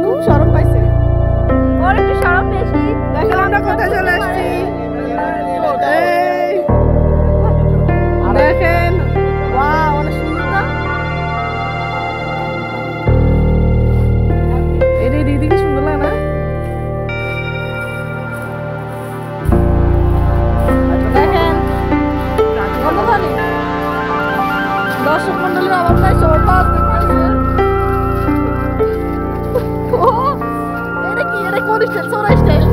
খুব শরম পাইছে। ওর একটু শরম বেশি। দেখেন আমরা কোথায় চলে আসছি। দেখেন ওয়াও, অনেক সুন্দর না? দিদি কি সুন্দর লাগে না? দেখেন কতখানি দর্শক মন্ডলীর অভাব নাই, সবাই এটা কি, এটা কোন স্টাইল? সোরা স্টাইল।